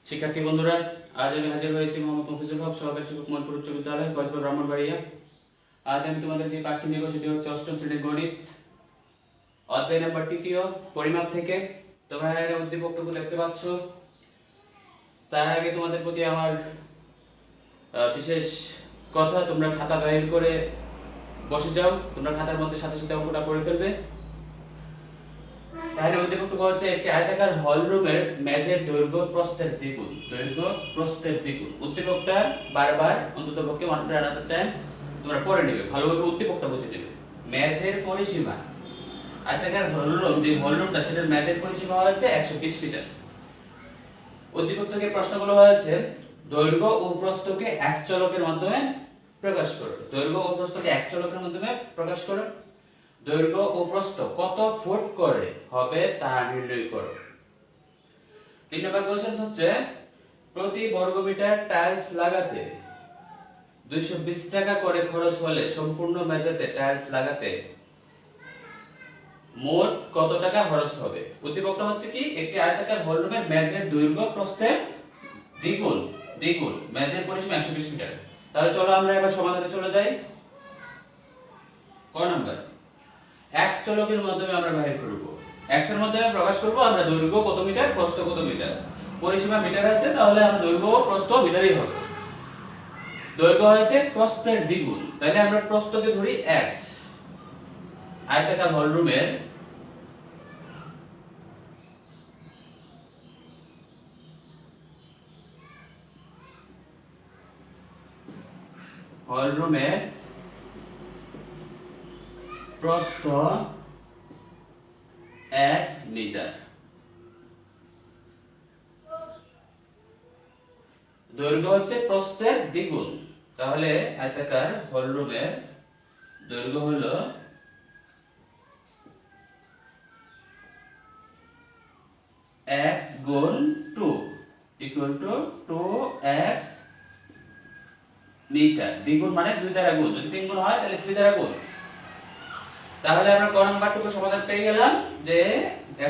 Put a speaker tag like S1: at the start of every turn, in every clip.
S1: শিক্ষার্থী বন্ধুরা, আজ আমি হাজির হয়েছি মোহাম্মদ মফিজুল হক, সহকারী শিক্ষক মনপুর উচ্চ বিদ্যালয়, কসবা ব্রাহ্মণবাড়িয়া। আজ আমি তোমাদের যে পাঠ্য নিব সেটি হচ্ছে অষ্টম শ্রেণীর গণিত, অধ্যায় নাম্বার 3 পরিমাপ থেকে। তোমরা এর উদ্দীপকটুকু দেখতে পাচ্ছ। তার আগে তোমাদের প্রতি আমার বিশেষ কথা, তোমরা খাতা বের করে বসে যাও। তোমরা খাতার মধ্যে সাথে সাথে অঙ্কটা করে ফেলবে। তাহলে উদ্দীপকটুকু হচ্ছে একটি আয়তাকার হল রুমের মেঝের দৈর্ঘ্য প্রস্থের দ্বিগুণ। উদ্দীপকটা বারবার অন্তত পক্ষে 1 টাইমস তোমরা পড়ে নেবে, ভালোভাবে উদ্দীপকটা বুঝে নেবে। মেঝের পরিসীমা, আয়তাকার হল রুম, যে হল রুমটা সেটার মেঝের পরিসীমা হচ্ছে 120 মিটার। উদ্দীপক থেকে প্রশ্নগুলো হয়েছে দৈর্ঘ্য ও প্রস্থকে এক চলকের মাধ্যমে প্রকাশ করো। দৈর্ঘ্য ও প্রস্থকে এক চলকের মাধ্যমে প্রকাশ করো। দৈর্ঘ্য ও প্রস্থ কত ফুট করে হবে তা নির্ণয় করো। 3 নম্বর কোশ্চেন হচ্ছে প্রতি বর্গমিটার টাইলস লাগাতে 220 টাকা করে খরচ হলে সম্পূর্ণ মেঝেতে টাইলস লাগাতে মোট কত টাকা খরচ হবে। উদ্দীপকটা হচ্ছে কি, একটি আয়তাকার হল রুমের মেঝের দৈর্ঘ্য প্রস্থের দ্বিগুণ। মেঝের পরিসীমা 120 মিটার। তাহলে চলো আমরা এবার সমাধানে চলে যাই। ক নাম্বার, x চলকের মাধ্যমে আমরা বাহির করব। x এর মাধ্যমে প্রকাশ করব আমরা দৈর্ঘ্য কত মিটার, প্রস্থ কত মিটার। পরিসীমা মিটার আছে, তাহলে আমরা দৈর্ঘ্য ও প্রস্থ মিটারই হবে। দৈর্ঘ্য হচ্ছে প্রস্থের দ্বিগুণ, তাহলে আমরা প্রস্থকে ধরি x। আয়তাকার হল রুমের প্রস্থ x মিটার, দৈর্ঘ্য হচ্ছে প্রস্থের দ্বিগুণ। তাহলে আয়তাকার হল রুমের দৈর্ঘ্য হলো x গুণ 2 ইকুয়াল টু 2x মিটার। দ্বিগুণ মানে 2 দ্বারা গুণ, যদি 3 গুণ হয় তাহলে 3 দ্বারা গুণ। তাহলে আমরা ক নাম্বারটুকু সমাধান পেয়ে গেলাম যে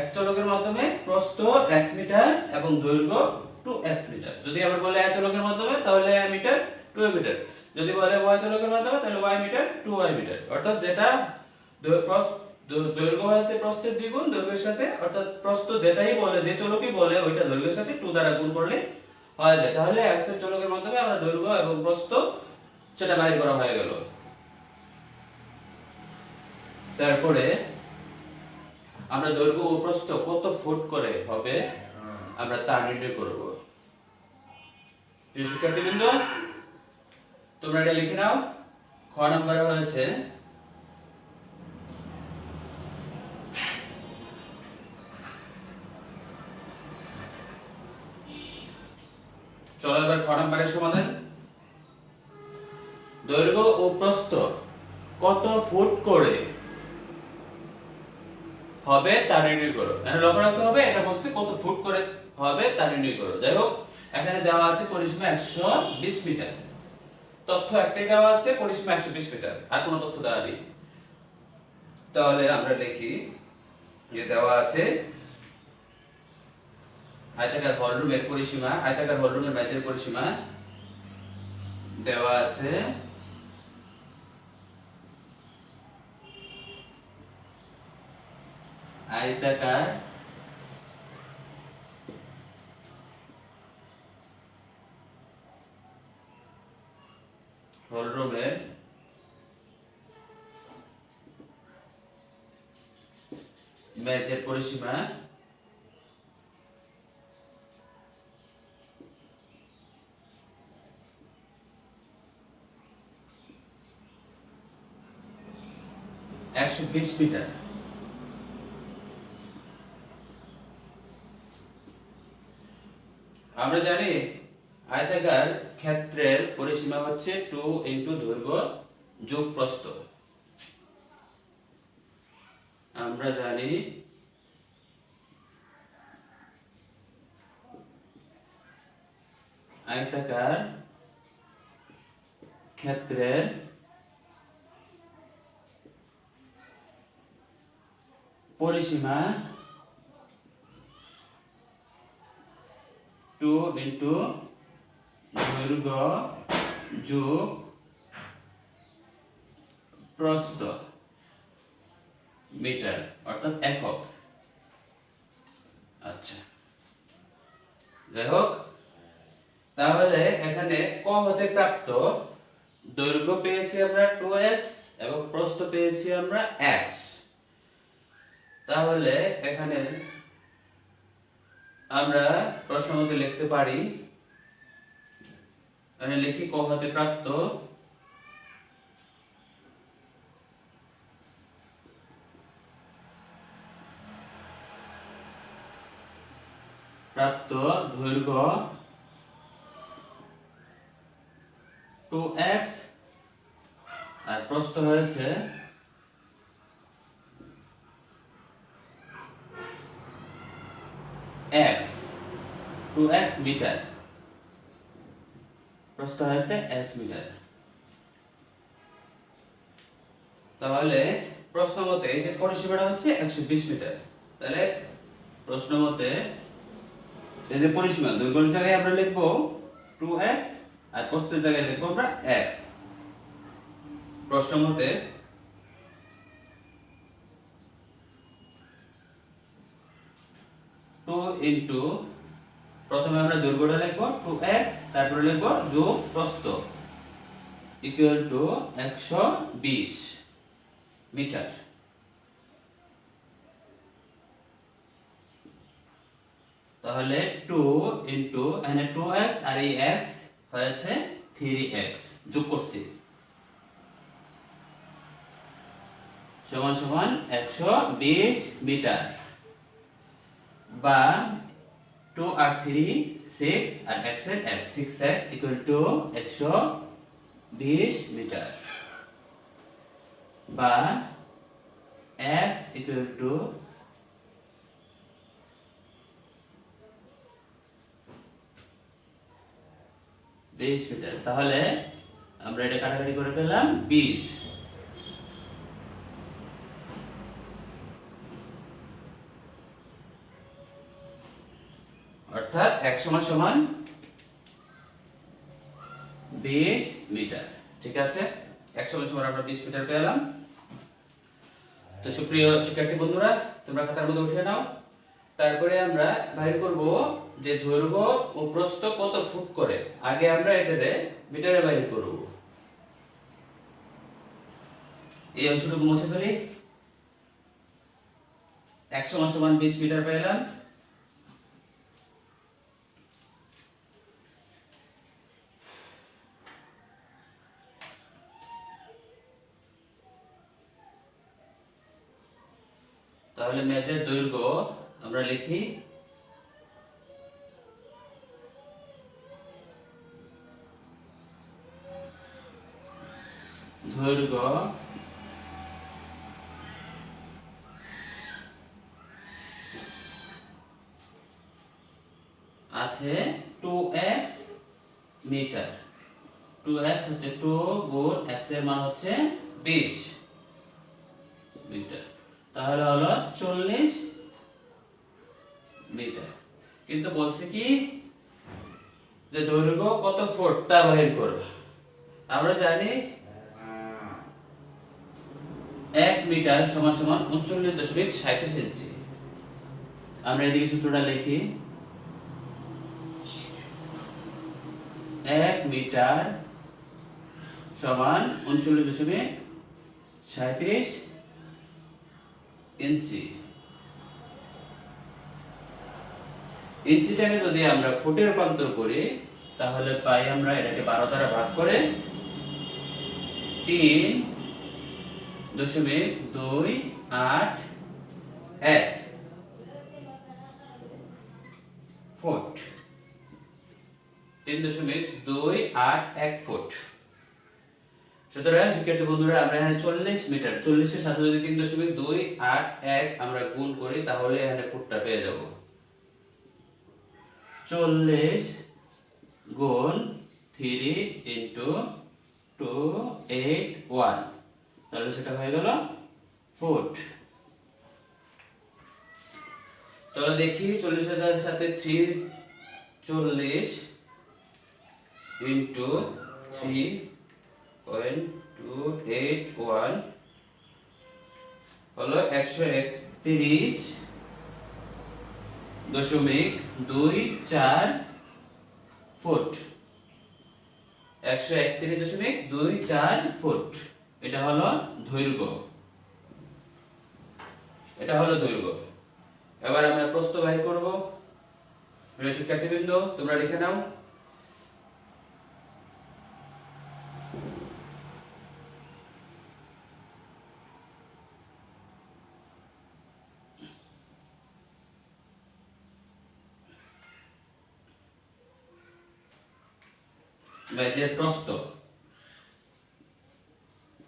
S1: x চলকের মাধ্যমে প্রস্থ x মিটার এবং দৈর্ঘ্য 2x মিটার। যদি আবার বলে y চলকের মাধ্যমে তাহলে y মিটার 2 মিটার। যদি বলে y চলকের মাধ্যমে তাহলে y মিটার 2y মিটার। অর্থাৎ যেটা দৈর্ঘ্য হচ্ছে প্রস্থের দ্বিগুণ দৈর্ঘ্যের সাথে, অর্থাৎ প্রস্থ যেটাই বলে, যে চলকই বলে ওইটা দৈর্ঘ্যের সাথে 2 দ্বারা গুণ করলে হয়ে যায়। তাহলে x এর চলকের মাধ্যমে আমরা দৈর্ঘ্য এবং প্রস্থ সেটা বাড়ি করা হয়ে গেল। তারপরে আমরা দৈর্ঘ্য ও প্রস্থ কত ফুট করে হবে আমরা তা নির্ণয় করব। প্রিয় শিক্ষার্থীবৃন্দ, তোমরা এটা লিখে নাও। খ নম্বরে হয়েছে চলো এবার খ নম্বরের সমাধান। দৈর্ঘ্য ও প্রস্থ কত ফুট করে হবে তা নির্ণয় করো। এখানে লক্ষ্য রাখতে হবে, এটা বলছে কত ফুট করে হবে তা নির্ণয় করো। যাই হোক, এখানে দেওয়া আছে পরিসীমা 120 মিটার। তথ্য একটাই দেওয়া আছে, পরিসীমা 120 মিটার, আর কোনো তথ্য দেওয়া নেই। তাহলে আমরা লিখি যে দেওয়া আছে আয়তাকার হল রুমের পরিসীমা, আয়তাকার হল রুমের মেঝের পরিসীমা দেওয়া আছে আয়তাকার হল রুমের মেঝের পরিসীমা 120 মিটার। আমরা জানি আয়তাকার ক্ষেত্রের পরিসীমা হচ্ছে 2 ইনটু দৈর্ঘ্য যোগ প্রস্থ। আমরা জানি আয়তাকার ক্ষেত্রের পরিসীমা টু ইন্টু দৈর্ঘ্য যোগ প্রস্থ মিটার অর্থাৎ একক। আচ্ছা, যাই হোক, তাহলে এখানে ক হতে প্রাপ্ত দৈর্ঘ্য পেয়েছি আমরা 2x এবং প্রস্থ পেয়েছি আমরা x। তাহলে এখানে আমরা প্রশ্ন মতে লিখতে পারি, এখানে লিখি ক হতে প্রাপ্ত দৈর্ঘ্য 2x আর প্রস্থ হয়েছে x, 2x মিটার, প্রস্থ হয়েছে s মিটার। তাহলে প্রশ্ন মতে এই যে পরিসীমাটা হচ্ছে 120 মিটার। তাহলে প্রশ্ন মতে এই যে পরিসীমা দৈর্ঘ্যের জায়গায় আমরা লিখবো 2x আর প্রস্থের জায়গায় লিখবো আমরা x। প্রশ্ন মতে টু ইন্টু প্রথমে আমরা দৈর্ঘ্যটা লিখবো 2x, তারপরে লিখবো যোগ প্রস্থ ইকুয়াল টু 120 মিটার। তাহলে 2 ইন্টু এখানে 2x আর এই x হয়েছে 3x, যোগ করছি সমান সমান 120 মিটার, বা 2 আর 3 6 আর x এর x 6x equal to 120 metre, বা x ইকুয়াল টু 20 মিটার। তাহলে আমরা এটা কাটাকাটি করে পেলাম 20। অর্থাৎ x সমান সমান 20 মিটার। ঠিক আছে, x সমান সমান আমরা 20 মিটার পেলাম। তো সুপ্রিয় শিক্ষার্থী বন্ধুরা, তোমরা খাতার মধ্যে উঠিয়ে নাও। তারপরে আমরা বাইর করব যে দৈর্ঘ্য ও প্রস্থ কত ফুট করে। আগে আমরা এটারে মিটারে বাইর করব। এই অংশটুকু মুছে ফেলি। x সমান সমান 20 মিটার পেলাম। তাহলে মেজের দৈর্ঘ্য আমরা লিখি দৈর্ঘ্য আছে 2x মিটার। 2x হচ্ছে 2 গুণ x এর মান হচ্ছে 20 মিটার। তাহলে হলো 40 মিটার। কিন্তু বলছে কি যে দৈর্ঘ্য কত ফুট তা বাহির করবে। আমরা জানি 1 মিটার সমান সমান 39.37 ইঞ্চি। আমরা এদিকে সূত্রটা লিখি, 1 মিটার সমান 39.37 ইঞ্চি। ইঞ্চিটাকে যদি আমরা ফুটে রূপান্তর করি তাহলে পাই আমরা এটাকে 12 দ্বারা ভাগ করে 3.281 ফুট। 3.281 ফুট। সুতরাং শিক্ষার্থী বন্ধুরা, আমরা এখানে 40 মিটার, 40 এর সাথে যদি 3.281 আমরা গুণ করি তাহলে এখানে ফুটটা পেয়ে যাব। 40 গুণ 3 ইন্টু 281, তাহলে সেটা হয়ে গেল ফুট। চলো দেখি 40,000 এর সাথে 3 40 ইন্টু 3.281 হলো 131.24 ফুট। 131.24 ফুট, এটা হলো দৈর্ঘ্য। এটা হলো দৈর্ঘ্য। এবার আমরা প্রস্থ বাহির করব। প্রিয় শিক্ষার্থীবৃন্দ, তোমরা লিখে নাও। মেজের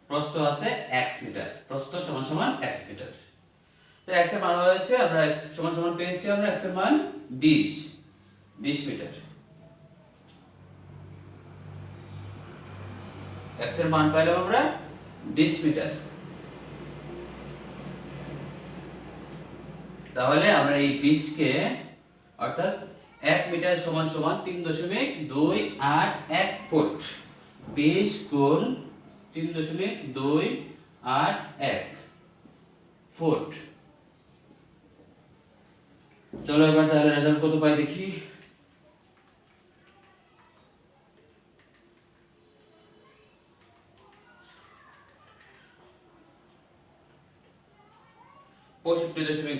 S1: প্রস্থ আছে x মিটার। প্রস্থ সমান সমান x মিটার। তো x এর মান হয়েছে, আমরা x সমান সমান পেয়েছি, আমরা x এর মান 20 মিটার। x এর মান পাইলাম আমরা 20 মিটার। তাহলে আমরা এই 20 কে, অর্থাৎ 1 মিটার সমান সমান 3.281 ফুট। 20 গুণ 3.281 ফুট। চলো এবার তাহলে রেজাল্ট কত পাই দেখি। পঁয়ষট্টি দশমিক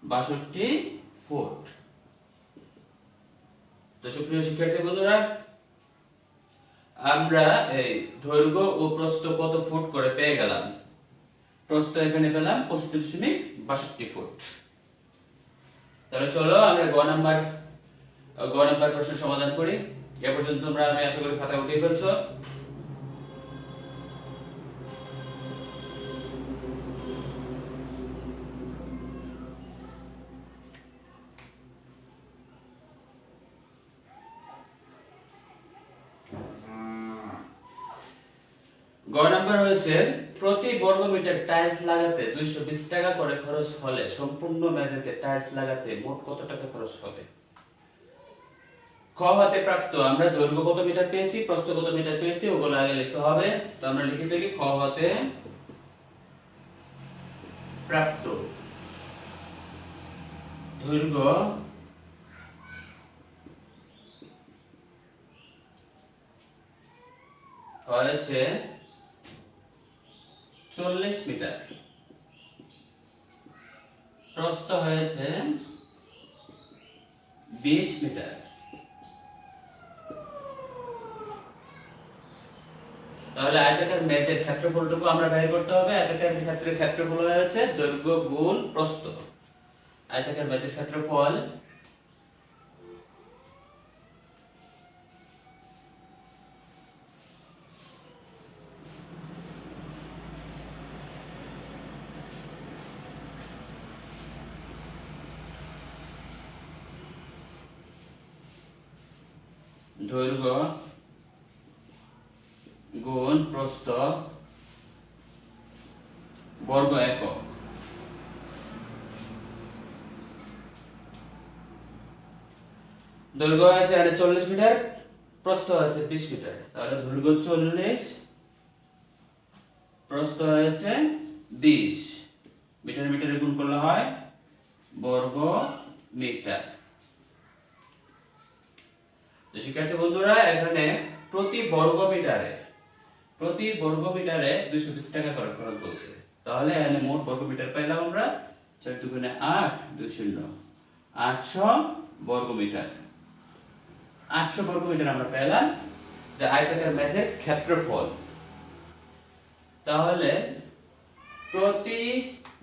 S1: 62 ফুট। তো সুপ্রিয় শিক্ষার্থী বন্ধুরা, আমরা এই দৈর্ঘ্য ও প্রস্থ কত ফুট করে পেয়ে গেলাম। প্রস্থ এখানে পেলাম 65.62 ফুট। তাহলে চলো আমরা গ নাম্বার প্রশ্নের সমাধান করি। এ পর্যন্ত তোমরা, আমি আশা করি, খাতা উঠিয়ে ফেলছো। গ নাম্বার হয়েছে, প্রতি বর্গ মিটার টাইলস লাগাতে 220 টাকা করে খরচ হলে সম্পূর্ণ মেঝেতে টাইলস লাগাতে মোট কত টাকা খরচ হবে। খ হতে প্রাপ্ত, আমরা দৈর্ঘ্য কত মিটার পেয়েছি, প্রস্থ কত মিটার পেয়েছি, ওগুলো আগে লিখতে হবে। তো আমরা লিখে ফেলি, খ হতে প্রাপ্ত দৈর্ঘ্য হয়েছে 40 মিটার, প্রস্থ হয়েছে 20 মিটার। তাহলে আয়তাকার মেঝের ক্ষেত্রফলটুকু আমরা বের করতে হবে। আয়তাকার ক্ষেত্রের ক্ষেত্রফল হয়েছে দৈর্ঘ্য গুণ প্রস্থ। আয়তাকার মেঝের ক্ষেত্রফল দৈর্ঘ্য গুণ প্রস্থ বর্গ একক। দৈর্ঘ্য আছে 40 মিটার, প্রস্থ আছে 20 মিটার। তাহলে দৈর্ঘ্য 40, প্রস্থ হয়েছে 20। মিটার মিটারে গুণ করলে হয় বর্গ মিটার। তো শিক্ষার্থী বন্ধুরা, এখানে প্রতি বর্গ মিটারে 220 টাকা করে খরচ বলছে। তাহলে এখানে মোট বর্গ মিটার পাইলাম আমরা 4 দুগুণে 8, 20 800 বর্গ মিটার। 800 বর্গ মিটার আমরা পেলাম, যে আয়তাকার মেঝের ক্ষেত্রফল। তাহলে প্রতি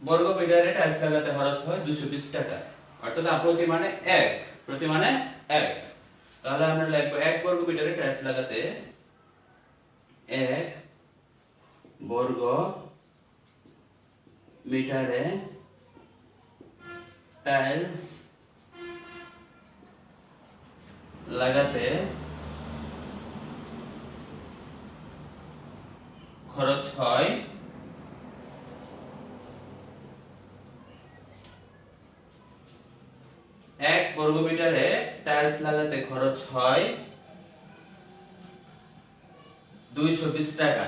S1: বর্গ মিটারে টাইলস লাগাতে খরচ হয় 220 টাকা, অর্থাৎ প্রতি মানে 1। তাহলে আমরা লিখব 1 বর্গ মিটারে টাইলস লাগাতে 1 বর্গ মিটারে টাইলস লাগাতে খরচ হয় 1 বর্গমিটারে টাইলস লাগাতে খরচ হয় 220 টাকা।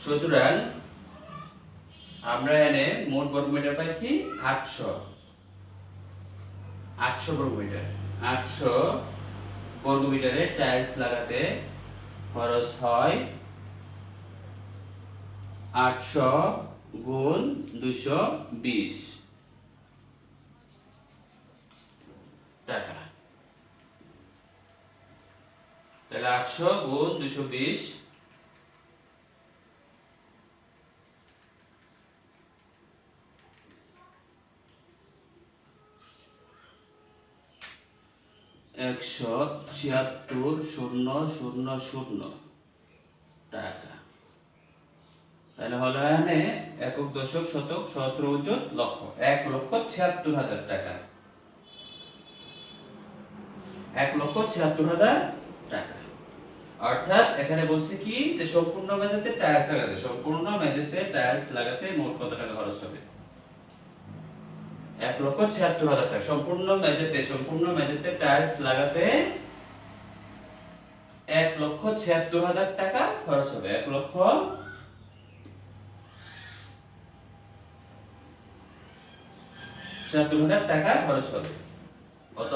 S1: সুতরাং আমরা এখানে মোট বর্গমিটার পাইছি 800 বর্গমিটার। 800 বর্গমিটারে টাইলস লাগাতে খরচ হয় 800 গুণ 220 টাকা। তাহলে 800 গুণ 220 176,000 টাকা। তাহলে হলো এখানে একক, দশক, শতক, সহস্র, অযুত, লক্ষ। 1,76,000 টাকা। 1,76,000 টাকা। অর্থাৎ এখানে বলছে কি যে সম্পূর্ণ মেঝেতে টাইলস লাগাতে মোট কত টাকা খরচ হবে? 1,76,000 টাকা। সম্পূর্ণ মেঝেতে টাইলস লাগাতে 1,76,000 টাকা খরচ হবে। 1,76,000 টাকা খরচ হবে। কত?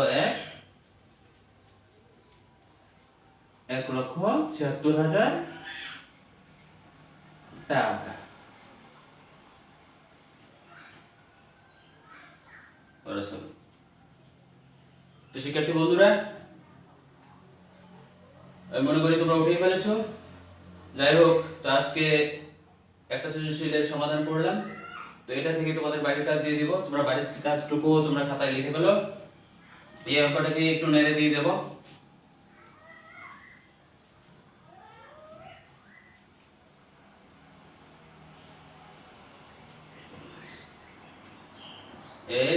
S1: 1,76,000 টাকা খরচ হবে। তো শিক্ষার্থী বন্ধুরা, আমি মনে করি তোমরা উঠেই ফেলেছো। যাই হোক, তো আজকে একটা সৃজনশীলের সমাধান করলাম। তো এটা থেকে তোমাদের বাড়ির কাজ দিয়ে দিব। তোমরা বাড়ির কাজটুকু তোমরা খাতায় লিখে ফেলো। এই অঙ্কটাকে একটু নেড়ে দিয়ে দেবো।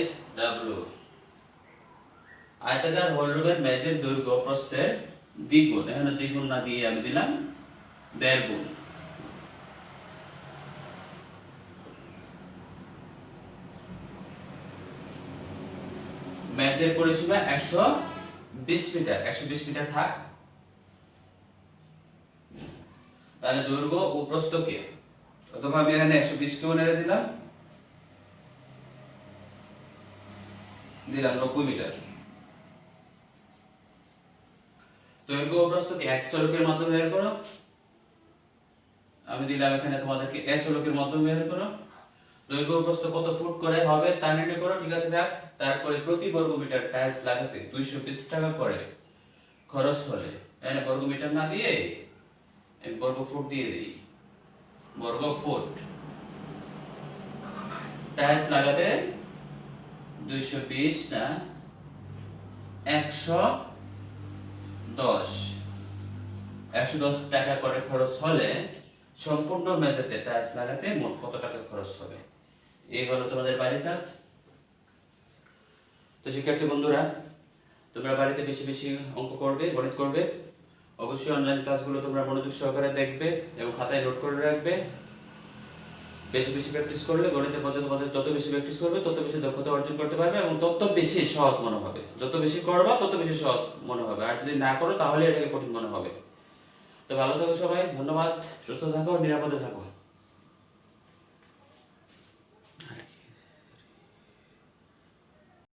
S1: SW আয়তাকার হলরুমের মেঝের দৈর্ঘ্য প্রস্থের দ্বিগুণ। এখানে দ্বিগুণ না দিয়ে আমি দিলাম 1.5 গুণ। মেঝের পরিসীমা 120 মিটার। 120 মিটার থাক। তাহলে দৈর্ঘ্য ও প্রস্থ কে? অথবা আমি এখানে 120 কেও নেড়ে দিলাম 90 মিটার। দৈর্ঘ্য ও প্রস্থকে এক চলকের মাধ্যমে বের করো। আমি দিলাম এখানে তোমাদেরকে এক চলকের মাধ্যমে বের করো। দৈর্ঘ্য ও প্রস্থ কত ফুট করে হবে তা নির্ণয় করো। ঠিক আছে দেখ। তারপরে প্রতি বর্গমিটার টাইলস লাগাতে 220 টাকা করে খরচ হলে, এখানে বর্গমিটার না দিয়ে আমি বর্গ ফুট দিয়ে দিই। বর্গ ফুট টাইলস লাগাতে 220 না 110 টাকা করে খরচ হলে সম্পূর্ণ মেঝেতে টাইলস লাগাতে মোট কত টাকা খরচ হবে? এই হলো তোমাদের বাড়ির কাজ। তো শিক্ষার্থী বন্ধুরা, তোমরা বাড়িতে বেশি বেশি অঙ্ক করবে, গণিত করবে। অবশ্যই অনলাইন ক্লাসগুলো তোমরা মনোযোগ সহকারে দেখবে এবং খাতায় নোট করে রাখবে। বেশি বেশি প্র্যাকটিস করলে গণিতের মধ্যে তোমাদের যত বেশি প্র্যাকটিস করবে তত বেশি দক্ষতা অর্জন করতে পারবে এবং তত বেশি সহজ মনে হবে। যত বেশি করবা তত বেশি সহজ মনে হবে, আর যদি না করো তাহলে এটাকে কঠিন মনে হবে। তো ভালো থাকো সবাই, ধন্যবাদ। সুস্থ থাকো, নিরাপদে থাকো।